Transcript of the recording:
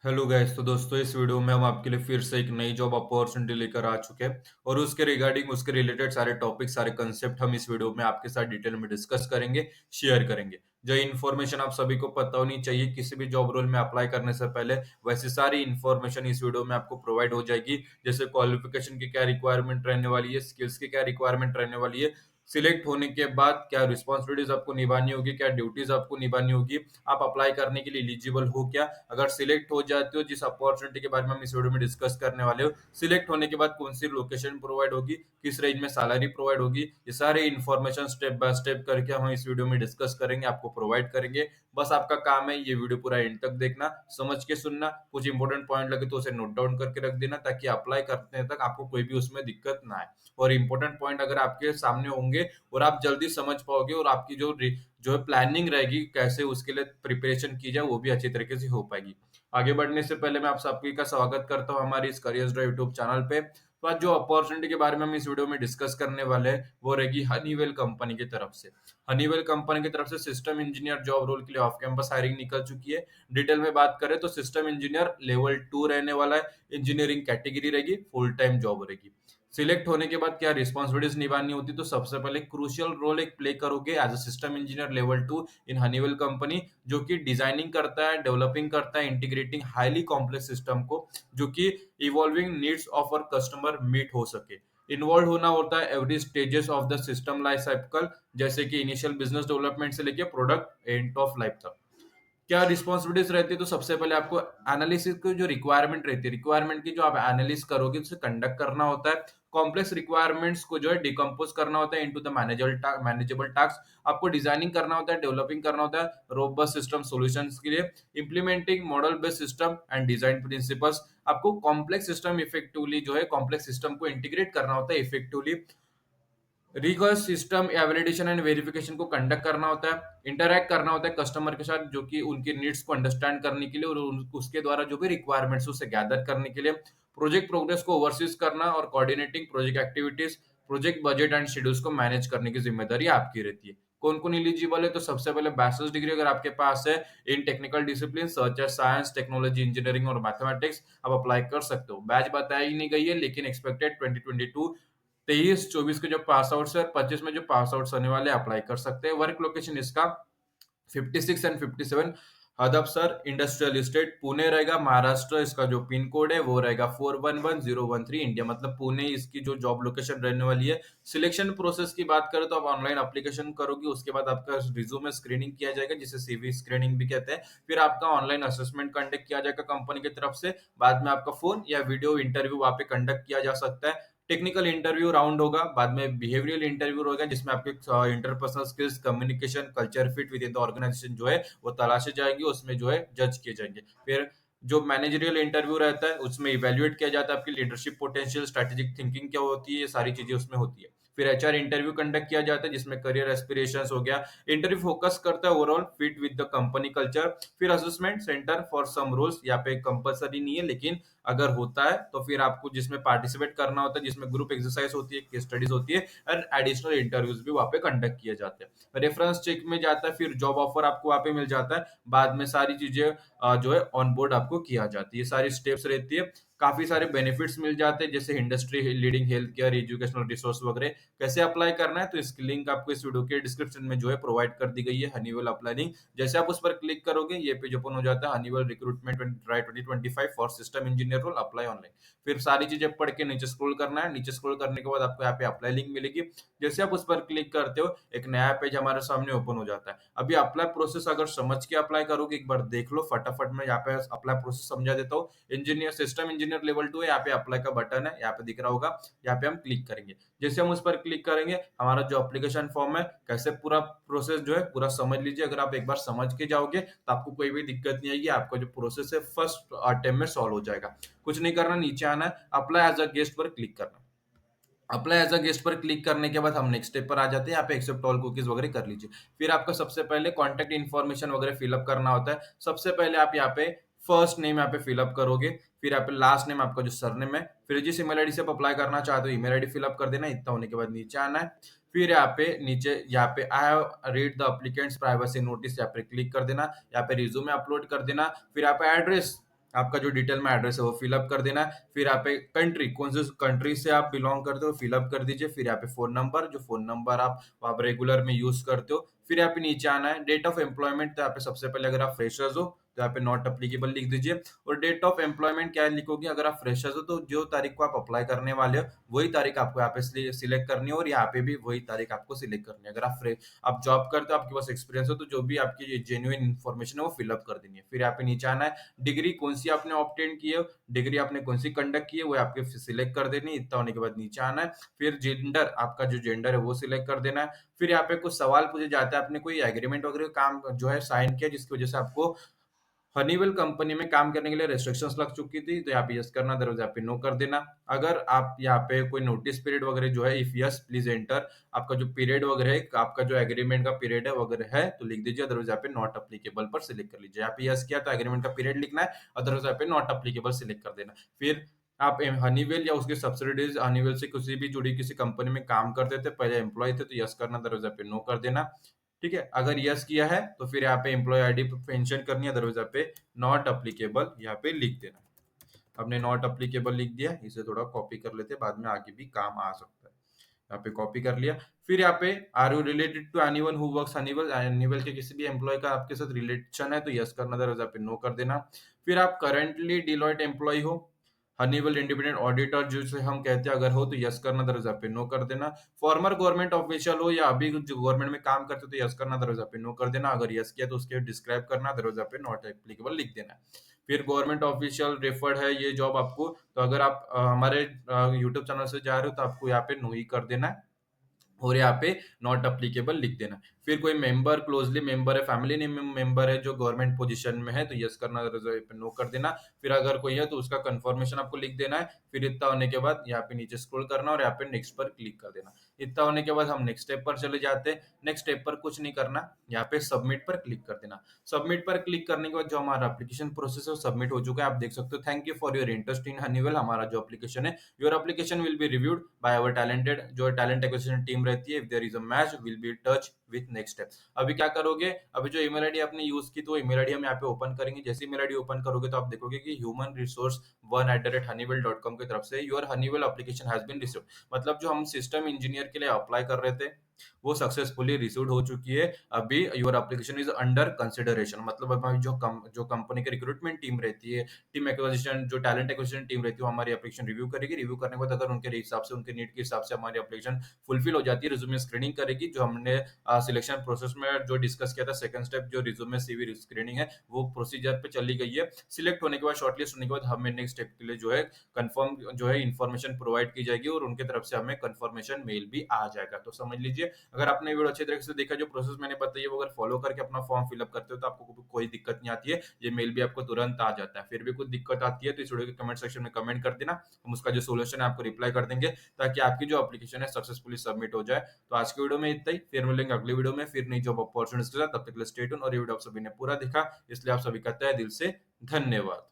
Hello guys. तो दोस्तों, इस वीडियो में हम आपके लिए फिर से एक नई जॉब अपॉर्चुनिटी लेकर आ चुके हैं और उसके रिगार्डिंग उसके रिलेटेड सारे टॉपिक सारे कंसेप्ट हम इस वीडियो में आपके साथ डिटेल में डिस्कस करेंगे, शेयर करेंगे। जो इन्फॉर्मेशन आप सभी को पता होनी चाहिए किसी भी जॉब रोल में अप्लाई करने से पहले, वैसी सारी इन्फॉर्मेशन इस वीडियो में आपको प्रोवाइड हो जाएगी। जैसे क्वालिफिकेशन की क्या रिक्वायरमेंट रहने वाली है, स्किल्स की क्या रिक्वायरमेंट रहने वाली है, सिलेक्ट होने के बाद क्या रिस्पॉन्सिबिलिटीज आपको निभानी होगी, क्या ड्यूटीज आपको निभानी होगी, आप अप्लाई करने के लिए एलिजिबल हो क्या, अगर सिलेक्ट हो जाते हो जिस अपॉर्चुनिटी के बारे में हम इस वीडियो में डिस्कस करने वाले हो, सिलेक्ट होने के बाद कौन सी लोकेशन प्रोवाइड होगी, किस रेंज में सैलरी प्रोवाइड होगी, ये सारे इन्फॉर्मेशन स्टेप बाय स्टेप करके हम इस वीडियो में डिस्कस करेंगे, आपको प्रोवाइड करेंगे। बस आपका काम है ये वीडियो पूरा एंड तक देखना, समझ के सुनना, कुछ इंपॉर्टेंट पॉइंट लगे तो उसे नोट डाउन करके रख देना ताकि अप्लाई करने तक आपको कोई भी उसमें दिक्कत ना आए। और इंपॉर्टेंट पॉइंट अगर आपके सामने होंगे और आप जल्दी समझ पाओगे और आपकी जो है प्लानिंग रहेगी कैसे उसके लिए प्रिपरेशन की जाए, वो भी अच्छी तरीके से हो पाएगी। आगे बढ़ने से पहले मैं आप सभी का स्वागत करता हूं हमारी इस करियर ड्राइव यूट्यूब चैनल पे। तो आज जो अपॉर्चुनिटी के बारे में हम इस वीडियो में डिस्कस करने वाले हैं वो रहेगी हनीवेल कंपनी की तरफ से। हनीवेल कंपनी की तरफ से सिस्टम इंजीनियर जॉब रोल के लिए ऑफ कैंपस हायरिंग निकल चुकी है। डिटेल में बात करें तो सिस्टम इंजीनियर लेवल 2 रहने वाला है, इंजीनियरिंग कैटेगरी रहेगी, फुल टाइम जॉब रहेगी। सिलेक्ट होने के बाद क्या रिस्पॉन्सिबिलिटीज निभानी होती, तो सबसे पहले क्रूशियल रोल एक प्ले करोगे as a system engineer level 2 in Honeywell company, जो कि डिजाइनिंग करता है, डेवलपिंग करता है, इंटीग्रेटिंग हाईली कॉम्प्लेक्स सिस्टम को, जो कि evolving needs of our customer meet हो सके। इन्वॉल्व होना होता है every stages of the system life cycle, जैसे कि इनिशियल बिजनेस डेवलपमेंट से लेके प्रोडक्ट एंड ऑफ लाइफ तक। क्या रिस्पॉन्सिबिलिटीज रहती है, तो सबसे पहले आपको एनालिसिस की जो रिक्वायरमेंट रहती है, रिक्वायरमेंट की जो आप एनालिस करोगे उसे कंडक्ट करना होता है। कॉम्प्लेक्स रिक्वायरमेंट्स को जो है डिकम्पोज करना होता है इनटू द मैनेजेबल टास्क। आपको डिजाइनिंग करना होता है, डेवलपिंग करना होता है रोबस्ट सिस्टम सॉल्यूशंस के लिए, implementing model based system and design principles. आपको कॉम्प्लेक्स सिस्टम इफेक्टिवली जो है कॉम्प्लेक्स सिस्टम को इंटीग्रेट करना होता है इफेक्टिवली, रिगर्स सिस्टम या वैलिडेशन एंड वेरिफिकेशन को कंडक्ट करना होता है, इंटरैक्ट करना होता है कस्टमर के साथ जो कि उनके नीड्स को अंडरस्टैंड करने के लिए और उसके द्वारा जो भी रिक्वायरमेंट्स उसे गैदर करने के लिए, प्रोजेक्ट प्रोग्रेस को ओवरसीज करना और coordinating project activities, project budget and schedules को मैनेज करने की जिम्मेदारी आपकी रहती है। कौन कौन एलिजिबल है, तो सबसे पहले बैचलर्स डिग्री अगर आपके पास है in technical discipline such as science, technology, engineering और मैथमेटिक्स, आप अप्लाई कर सकते हो। बैच बताई ही नहीं गई है लेकिन एक्सपेक्टेड 2022 23-24 के जो पास आउट है और 25 में जो पास आउट होने वाले अप्लाई कर सकते हैं। वर्क लोकेशन इसका 56 and 57 Hadapsar industrial estate Pune रहेगा, महाराष्ट्र। इसका जो पिन कोड है वो रहेगा 411013 इंडिया, मतलब पुणे इसकी जो जॉब लोकेशन रहने वाली है। सिलेक्शन प्रोसेस की बात करें तो आप ऑनलाइन एप्लीकेशन करोगे, उसके बाद आपका रिज्यूमे स्क्रीनिंग किया जाएगा जिसे सीवी स्क्रीनिंग भी कहते हैं। फिर आपका ऑनलाइन असेसमेंट कंडक्ट किया जाएगा कंपनी की तरफ से, बाद में आपका फोन या वीडियो इंटरव्यू वहां पे कंडक्ट किया जा सकता है। टेक्निकल इंटरव्यू राउंड होगा, बाद में बिहेवियरल इंटरव्यू होगा जिसमें आपके interpersonal skills, communication, culture fit with in the organisation जो है वो तलाशे जाएंगे, उसमें जो है जज किए जाएंगे। फिर जो मैनेजरियल इंटरव्यू रहता है उसमें इवेल्युएट किया जाता है आपकी लीडरशिप पोटेंशियल, स्ट्रेटेजिक थिंकिंग क्या होती है, ये सारी चीजें उसमें होती है। फिर एचआर इंटरव्यू कंडक्ट किया जाता है जिसमें करियर एस्पिरेशंस हो गया। इंटरव्यू फोकस करता है overall fit with the company culture. फिर assessment centre for some roles, यहाँ पे कंपलसरी नहीं है लेकिन अगर होता है तो फिर आपको जिसमें पार्टिसिपेट करना होता है, जिसमें ग्रुप एक्सरसाइज होती है, केस स्टडीज होती है और एडिशनल इंटरव्यूज भी वहां पे कंडक्ट किए जाते हैं। रेफरेंस चेक में जाता है, फिर जॉब ऑफर आपको वहां पे मिल जाता है, बाद में सारी चीजें जो है ऑन बोर्ड आपको किया जाती है, सारी स्टेप्स रहती है। काफी सारे बेनिफिट्स मिल जाते हैं जैसे industry leading health care, educational resource वगैरह। कैसे अप्लाई करना है, तो इसकी लिंक आपको इस वीडियो के डिस्क्रिप्शन में जो है प्रोवाइड कर दी गई है, हनीवेल अप्लाइंग। जैसे आप उस पर क्लिक करोगे ये पेज ओपन हो जाता है, Honeywell recruitment drive 2025 for system engineer role, apply online. फिर सारी चीजें पढ़ के नीचे स्क्रॉल करना है, नीचे स्क्रॉल करने के बाद आपको यहाँ पे अप्लाई लिंक मिलेगी। जैसे आप उस पर क्लिक करते हो एक नया पेज हमारे सामने ओपन हो जाता है। अभी अप्लाई प्रोसेस अगर समझ के अप्लाई करोगे एक बार देख लो फटाफट, मैं यहाँ पे अप्लाई प्रोसेस समझा देता हूँ। इंजीनियर सिस्टम इंजीनियर लेवल 2 है, यहाँ पे अप्लाई का बटन है, यहाँ पे दिख रहा होगा, यहाँ पे हम क्लिक करेंगे। जैसे हम उस पर क्लिक करेंगे हमारा जो एप्लीकेशन फॉर्म है, कैसे पूरा प्रोसेस जो है पूरा समझ लीजिए। अगर आप एक बार समझ के जाओगे तो आपको कोई भी दिक्कत नहीं आएगी, आपका जो प्रोसेस है फर्स्ट अटेम्प्ट में सॉल्व हो जाएगा। कुछ नहीं करना, नीचे आना है, अप्लाई एज अ गेस्ट पर क्लिक करना। अप्लाई एज अ गेस्ट पर क्लिक करने के बाद हम नेक्स्ट स्टेप पर आ जाते हैं, यहाँ पे एक्सेप्ट ऑल कुकीज वगैरह कर लीजिए। फिर आपका सबसे पहले कॉन्टैक्ट इन्फॉर्मेशन वगैरह फिलअप करना होता है। सबसे पहले आप यहाँ पे फर्स्ट नेम यहाँ पे फिलअप करोगे, फिर यहाँ पे लास्ट नेम आपका जो सरनेम है, फिर जिस ईमेल आईडी से आप अप्लाई करना चाहते हो ईमेल आईडी फिलअप कर देना। इतना होने के बाद नीचे आना है, फिर यहाँ पे नीचे यहाँ पे I have read the applicants privacy notice, यहाँ पे क्लिक कर देना, यहाँ पे रिज्यूमे अपलोड कर देना। फिर यहाँ पे एड्रेस आपका जो डिटेल में एड्रेस है वो फिल अप कर देना है। फिर यहाँ पे कंट्री, कौन से कंट्री से आप बिलॉन्ग करते हो फिल अप कर दीजिए। फिर यहाँ पे फ़ोन नंबर, जो फ़ोन नंबर आप रेगुलर में यूज़ करते हो। फिर यहाँ पे नीचे आना है, डेट ऑफ एम्प्लॉयमेंट, तो यहाँ पे सबसे पहले अगर आप फ्रेशर्स हो तो यहाँ पे नॉट एप्लीकेबल लिख दीजिए। और डेट ऑफ एम्प्लॉयमेंट क्या लिखोगे, अगर आप फ्रेशर्स हो तो जो तारीख को आप अप्लाई करने वाले हो वही तारीख आपको यहाँ पे सिलेक्ट करनी है, और यहाँ पे भी वही तारीख आपको सिलेक्ट करनी है। अगर आप जॉब करते हो, आपके पास एक्सपीरियंस हो, तो जो भी आपकी जेन्युइन इन्फॉर्मेशन है वो फिल अप कर देनी है। फिर यहाँ पे नीचे आना है, डिग्री कौन सी आपने ऑब्टेन की है, डिग्री आपने कौन सी कंडक्ट की है वो आपके सिलेक्ट कर देनी है। इतना होने के बाद नीचे आना है, फिर जेंडर, आपका जो जेंडर है वो सिलेक्ट कर देना है। फिर यहाँ पे कुछ सवाल पूछे जाते हैं, आपने कोई एग्रीमेंट वगैरह काम जो है साइन किया जिसकी वजह से आपको हनीवेल कंपनी में काम करने के लिए रेस्ट्रिक्शंस लग चुकी थी, तो यहाँ पे यस करना, अदरवाइज यहाँ पे नो कर देना। अगर आप यहाँ पे कोई नोटिस पीरियड वगैरह जो है, इफ यस प्लीज एंटर, आपका जो पीरियड वगैरह है, आपका जो एग्रीमेंट का पीरियड है वगैरह है तो लिख दीजिए, अदरवाइज यहाँ पे नॉट अप्लीकेबल पर सिलेक्ट कर लीजिए। यहाँ पे यस किया तो एग्रीमेंट का पीरियड लिखना है, अदरवाइज यहाँ पे नॉट अप्लीकेबल सिलेक्ट कर देना। फिर आप हनीवेल या उसके सब्सिडीज, हनीवेल से किसी भी जुड़ी किसी कंपनी में काम करते थे, पहले एम्प्लॉय थे तो यस करना, अदरवाइज यहाँ पे नो कर देना। ठीक है, अगर यस किया है तो फिर यहाँ पे एम्प्लॉय आईडी मेंशन करनी है, अदरवाइज यहाँ पे नॉट अप्लीकेबल यहाँ पे लिख देना। हमने नॉट अप्लीकेबल लिख दिया, इसे थोड़ा कॉपी कर लेते हैं, बाद में आगे भी काम आ सकता है। यहाँ पे कॉपी कर लिया। फिर यहाँ पे are you related to anyone who works Honeywell, Honeywell के किसी भी एम्प्लॉय का आपके साथ रिलेशन है तो यस करना, अदरवाइज यहाँ पे नो कर देना। फिर आप करंटली डिलॉयट एम्प्लॉय हो, हनीवेल इंडिपेंडेंट ऑडिटर जिसे हम कहते हैं अगर हो तो यस करना, अदरवाइज यहाँ पे नो कर देना। फॉर्मर गवर्नमेंट ऑफिशियल हो या अभी जो गवर्नमेंट में काम करते हो तो यस करना, अदरवाइज यहाँ पे नो कर देना। अगर यस किया तो उसके डिस्क्राइब करना, अदरवाइज यहाँ पे नॉट एप्लीकेबल लिख देना। फिर गवर्नमेंट ऑफिशियल रेफर्ड है ये जॉब आपको, तो अगर आप हमारे यूट्यूब चैनल से जा रहे हो तो आपको यहाँ पे नो ही कर देना है, और यहाँ पे नॉट अप्लीकेबल लिख देना। फिर कोई मेंबर, क्लोजली मेंबर है, फैमिली मेंबर है जो गवर्नमेंट पोजीशन में है तो यस करना, पे नो कर देना। फिर अगर कोई है तो उसका कंफर्मेशन आपको लिख देना है। फिर इतना होने के बाद यहाँ पे नीचे स्क्रॉल करना और यहाँ पे नेक्स्ट पर क्लिक कर देना। इतना होने के बाद हम नेक्स्ट स्टेप पर चले जाते हैं। नेक्स्ट स्टेप पर कुछ नहीं करना, यहाँ पे सबमिट पर क्लिक कर देना। सबमिट पर क्लिक करने के बाद जो हमारा एप्लीकेशन प्रोसेस है वो सबमिट हो चुका है, आप देख सकते हो। Thank you for your interest in Honeywell, हमारा जो एप्लीकेशन है, your application will be reviewed by our talented, जो टैलेंट एक्विजिशन टीम रहती है, if there is a match will be touch with next step. अभी क्या करोगे, अभी जो ईमेल आईडी आपने यूज की तो ईमेल आईडी हम यहाँ पे ओपन करेंगे। जैसे ईमेल आईडी ओपन करोगे तो आप देखोगे कि ह्यूमन रिसोर्स 1@honeywell.com की तरफ से your Honeywell application has been received, मतलब जो हम सिस्टम इंजीनियर के लिए अप्लाई कर रहे थे वो सक्सेसफुली रिसीव्ड हो चुकी है। अभी your application is under consideration, मतलब अभी जो कंपनी की रिक्रूटमेंट टीम रहती है, टीम एक्विजिशन, जो टैलेंट एक्विजिशन टीम रहती है, वो हमारी एप्लीकेशन रिव्यू करेगी। रिव्यू करने के बाद अगर उनके हिसाब से, उनके नीड के हिसाब से हमारी एप्लीकेशन फुलफिल हो जाती है, रिज्यूमे स्क्रीनिंग करेगी। जो हमने सिलेक्शन प्रोसेस में जो डिस्कस किया था, सेकंड स्टेप जो रिज्यूमे सीवी स्क्रीनिंग है वो प्रोसीजर पे चली गई है। सिलेक्ट होने के बाद, शॉर्टलिस्ट होने के बाद हमें नेक्स्ट स्टेप के लिए जो है कंफर्म जो है इन्फॉर्मेशन प्रोवाइड की जाएगी, और उनके तरफ से हमें कंफर्मेशन मेल भी आ जाएगा। तो समझ लीजिए, अगर आपने वीडियो अच्छी तरीके से देखा, जो प्रोसेस मैंने बताई है वो अगर फॉलो करके अपना फॉर्म फिलअप करते हो तो आपको कोई दिक्कत नहीं आती है, ये मेल भी आपको तुरंत आ जाता है। फिर भी कुछ दिक्कत आती है तो इस वीडियो के कमेंट सेक्शन में कमेंट कर देना, हम उसका जो सोल्यूशन है आपको रिप्लाई कर देंगे, ताकि आपकी जो एप्लीकेशन है सक्सेसफुली सबमिट हो जाए। तो आज की वीडियो में इतना ही, फिर मिलेंगे अगली वीडियो में फिर नई जॉब अपॉर्चुनिटीज के साथ। तब तक के लिए स्टे ट्यून, और ये वीडियो आप सभी ने पूरा देखा इसलिए आप सभी का तहे दिल से धन्यवाद।